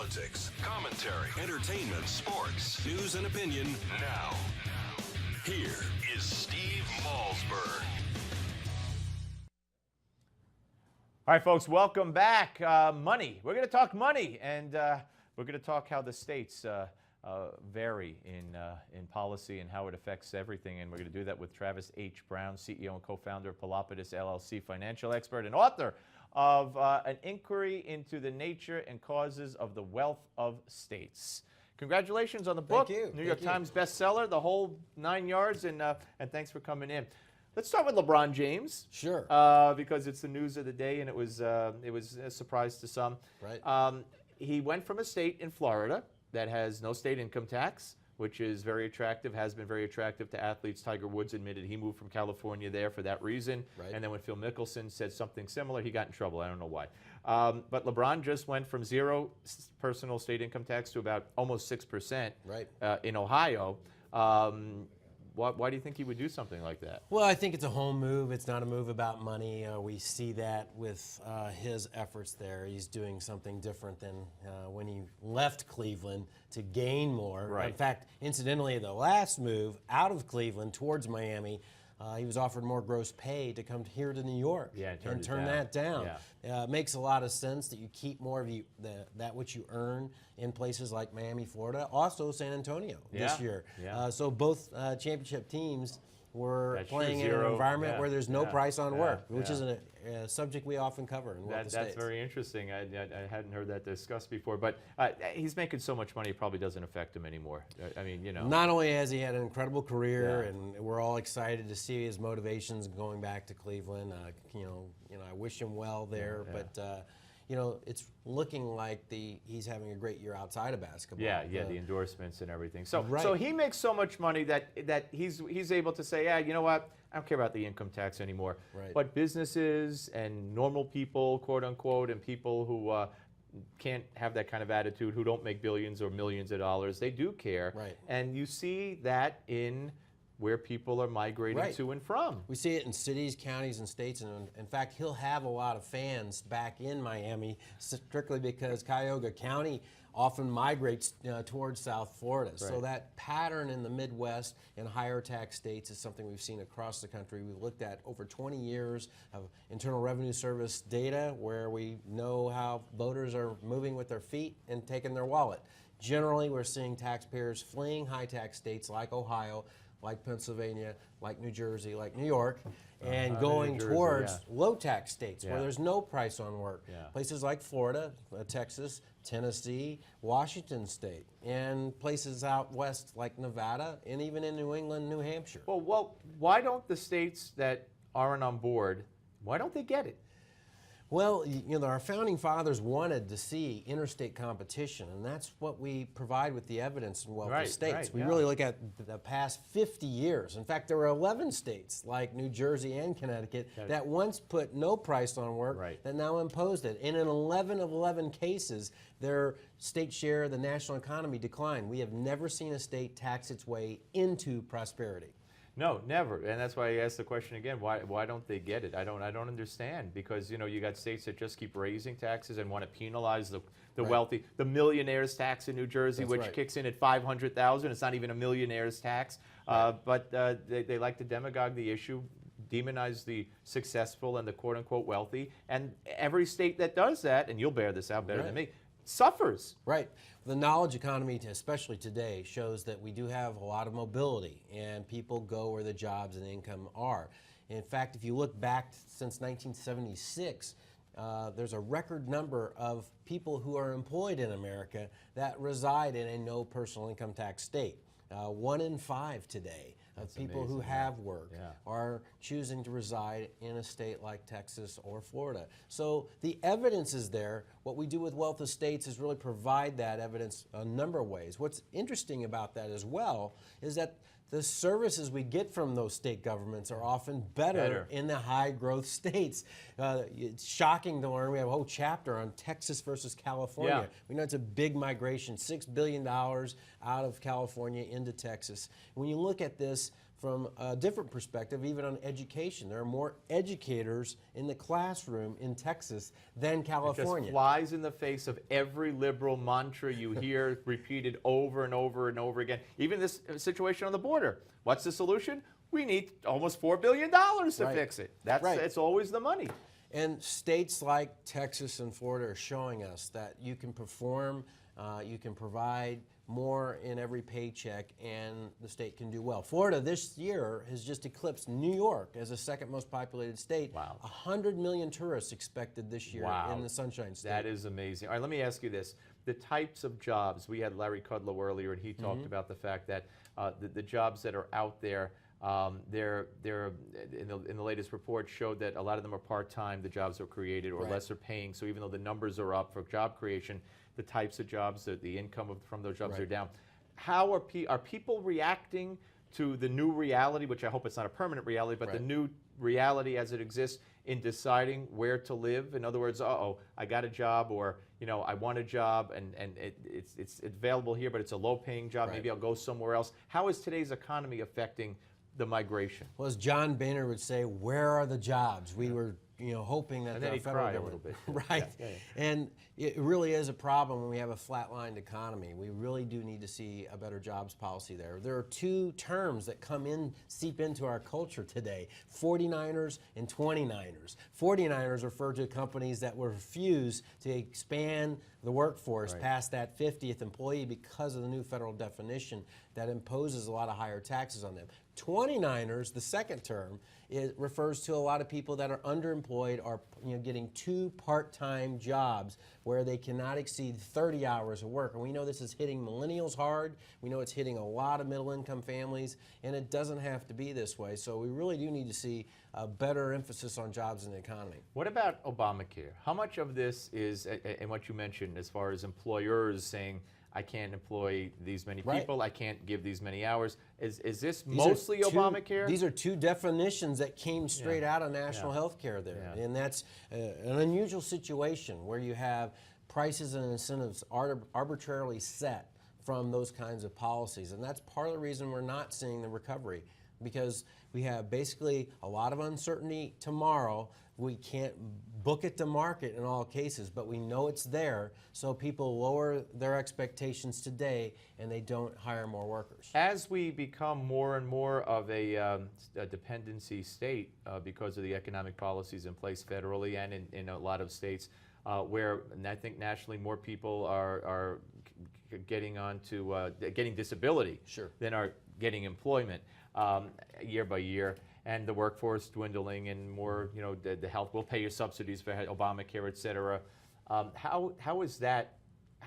politics, commentary, entertainment, sports, news, and opinion now. Here is Steve Malzberg. All right, folks, welcome back. Money. We're going to talk money, and we're going to talk how the states vary in policy and how it affects everything. And we're going to do that with Travis H. Brown, CEO and co-founder of Pelopidas, LLC, financial expert and author of An Inquiry into the Nature and Causes of the Wealth of States. Congratulations on the book. Thank you. New York Times bestseller, the whole 9 yards, and thanks for coming in. Let's start with LeBron James. Sure. Because it's the news of the day, and it was a surprise to some. Right. He went from a state in Florida that has no state income tax, which is very attractive, has been very attractive to athletes. Tiger Woods admitted he moved from California there for that reason. Right. And then when Phil Mickelson said something similar, he got in trouble. I don't know why. But LeBron just went from zero personal state income tax to about almost 6% in Ohio. Why do you think he would do something like that? Well, I think it's a home move. It's not a move about money. We see that with his efforts there. He's doing something different than when he left Cleveland to gain more. Right. In fact, incidentally, the last move out of Cleveland towards Miami, he was offered more gross pay to come here to New York and turn that down. Yeah. It makes a lot of sense that you keep more of that which you earn in places like Miami, Florida, also San Antonio this year. Yeah. So both championship teams were playing in an Zero. environment where there's no price on work, which is Yeah. a subject we often cover in Wealth of States. That's very interesting. I hadn't heard that discussed before, but he's making so much money it probably doesn't affect him anymore. I mean, you know. Not only has he had an incredible career, and we're all excited to see his motivations going back to Cleveland. I wish him well there, but it's looking like he's having a great year outside of basketball. The endorsements and everything. So he makes so much money that he's able to say, you know what? I don't care about the income tax anymore. Right. But businesses and normal people, quote unquote, and people who can't have that kind of attitude, who don't make billions or millions of dollars, they do care. Right. And you see that in where people are migrating to and from. We see it in cities, counties, and states, and in fact, he'll have a lot of fans back in Miami, strictly because Cuyahoga County often migrates towards South Florida. Right. So that pattern in the Midwest and higher tax states is something we've seen across the country. We've looked at over 20 years of Internal Revenue Service data where we know how voters are moving with their feet and taking their wallet. Generally, we're seeing taxpayers fleeing high tax states like Ohio, like Pennsylvania, like New Jersey, like New York, and going towards low tax states where there's no price on work. Places like Florida, Texas, Tennessee, Washington State, and places out west like Nevada, and even in New England, New Hampshire. Well, why don't the states that aren't on board, why don't they get it? Well, our founding fathers wanted to see interstate competition, and that's what we provide with the evidence in Wealth of States. We really look at the past 50 years. In fact, there were 11 states, like New Jersey and Connecticut, that once put no price on work, that now imposed it. And in 11 of 11 cases, their state share of the national economy declined. We have never seen a state tax its way into prosperity. No, never, and that's why I asked the question again. Why don't they get it? I don't understand, because you got states that just keep raising taxes and want to penalize the wealthy. The millionaires tax in New Jersey, which kicks in at $500,000. It's not even a millionaire's tax, but they like to demagogue the issue, demonize the successful and the quote unquote wealthy, and every state that does that, and you'll bear this out better than me, suffers. Right. The knowledge economy, especially today, shows that we do have a lot of mobility, and people go where the jobs and income are. In fact, if you look back since 1976, there's a record number of people who are employed in America that reside in a no personal income tax state. 1 in 5 today of people who have work are choosing to reside in a state like Texas or Florida. So the evidence is there. What we do with Wealth of States is really provide that evidence a number of ways. What's interesting about that as well is that the services we get from those state governments are often better in the high growth states. It's shocking to learn. We have a whole chapter on Texas versus California. We know it's a big migration, $6 billion out of California into Texas. When you look at this, from a different perspective, even on education. There are more educators in the classroom in Texas than California. It just flies in the face of every liberal mantra you hear repeated over and over and over again. Even this situation on the border. What's the solution? We need almost $4 billion to fix it. That's It's always the money. And states like Texas and Florida are showing us that you can perform, you can provide more in every paycheck, and the state can do well. Florida this year has just eclipsed New York as the second most populated state. Wow. 100 million tourists expected this year in the Sunshine State. That is amazing. All right, let me ask you this. The types of jobs, we had Larry Kudlow earlier, and he talked about the fact that the jobs that are out there, they're in the latest report showed that a lot of them are part-time, the jobs are created, or lesser paying. So even though the numbers are up for job creation, the types of jobs, the income from those jobs are down. How are people reacting to the new reality, which I hope it's not a permanent reality, but the new reality as it exists in deciding where to live? In other words, I got a job, or I want a job, and it's available here, but it's a low-paying job. Maybe I'll go somewhere else. How is today's economy affecting the migration? Well, as John Boehner would say, where are the jobs? We were hoping that the federal government, a little bit. And it really is a problem when we have a flatlined economy. We really do need to see a better jobs policy there. There are two terms that seep into our culture today: 49ers and 29ers. 49ers refer to companies that will refuse to expand the workforce past that 50th employee because of the new federal definition that imposes a lot of higher taxes on them. 29ers, the second term, it refers to a lot of people that are underemployed or getting 2 part-time jobs where they cannot exceed 30 hours of work. And we know this is hitting millennials hard. We know it's hitting a lot of middle-income families, and it doesn't have to be this way. So we really do need to see a better emphasis on jobs in the economy. What about Obamacare? How much of this is, and what you mentioned as far as employers saying, I can't employ these many people, I can't give these many hours. Is this mostly Obamacare? These are two definitions that came straight out of national health care there. And that's an unusual situation where you have prices and incentives arbitrarily set from those kinds of policies. And that's part of the reason we're not seeing the recovery, because we have basically a lot of uncertainty tomorrow. We can't book it to market in all cases, but we know it's there, so people lower their expectations today and they don't hire more workers. As we become more and more of a dependency state because of the economic policies in place federally and in a lot of states, where, and I think nationally, more people are getting onto getting disability than are getting employment year by year. And the workforce dwindling, and more, the health will pay your subsidies for Obamacare, et cetera. How is that?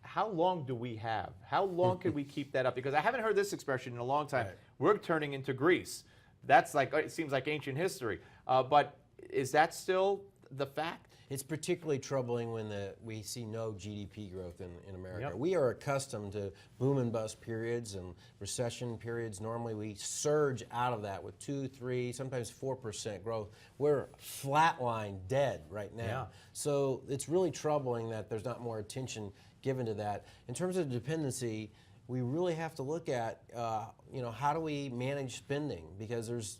How long do we have? How long can we keep that up? Because I haven't heard this expression in a long time. We're turning into Greece. That's like, it seems like ancient history. But is that still the fact? It's particularly troubling when we see no GDP growth in America. We are accustomed to boom and bust periods and recession periods. Normally we surge out of that with 2, 3, sometimes 4% growth. We're flatline dead right now. So it's really troubling that there's not more attention given to that. In terms of dependency, we really have to look at how do we manage spending, because there's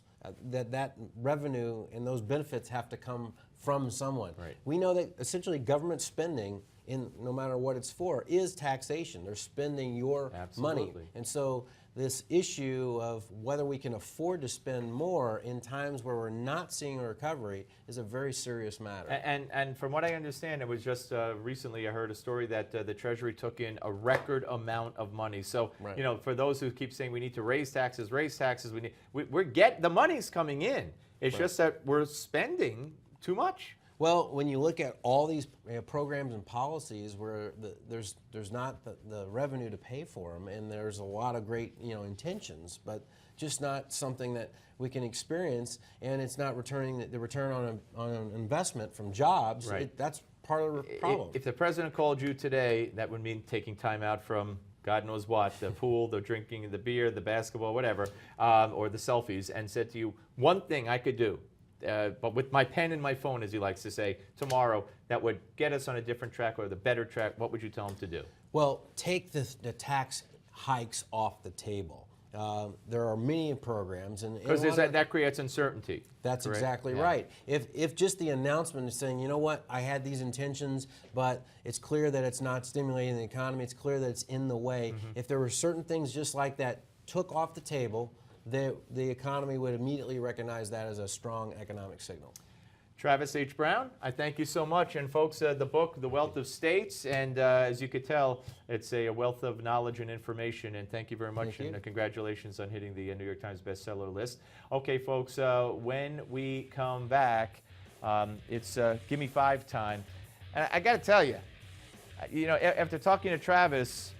that revenue and those benefits have to come from someone. We know that essentially government spending, no matter what it's for, is taxation. They're spending your money. And so this issue of whether we can afford to spend more in times where we're not seeing a recovery is a very serious matter. And from what I understand, it was just recently I heard a story that the Treasury took in a record amount of money. So, for those who keep saying we need to raise taxes, the money's coming in. It's just that we're spending too much. Well, when you look at all these programs and policies where there's not the revenue to pay for them, and there's a lot of great intentions, but just not something that we can experience, and it's not returning the return on an investment from jobs. That's part of the problem. If the president called you today, that would mean taking time out from God knows what, the pool, the drinking, the beer, the basketball, whatever, or the selfies, and said to you, one thing I could do, but with my pen and my phone, as he likes to say, tomorrow, that would get us on a different track or the better track, what would you tell him to do? Well, take the tax hikes off the table. There are many programs, and Because that creates uncertainty. that's correct? exactly Yeah. right. If just the announcement is saying, you know what, I had these intentions, but it's clear that it's not stimulating the economy, it's clear that it's in the way. If there were certain things just like that took off the table, the economy would immediately recognize that as a strong economic signal. Travis H. Brown, I thank you so much. And folks, the book, The Wealth of States, and as you could tell, it's a wealth of knowledge and information. And thank you very much, Thank you. and congratulations on hitting the New York Times bestseller list. Okay, folks, when we come back, it's Give Me Five time. And I got to tell you, after talking to Travis,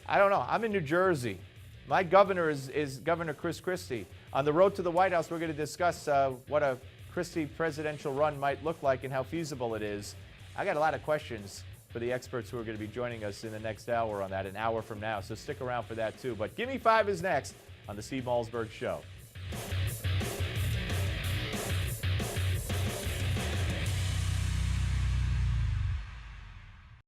I don't know. I'm in New Jersey. My governor is Governor Chris Christie. On the road to the White House, we're going to discuss what a Christie presidential run might look like and how feasible it is. I got a lot of questions for the experts who are going to be joining us in the next hour on that, an hour from now. So stick around for that too. But Give Me Five is next on the Steve Malzberg Show.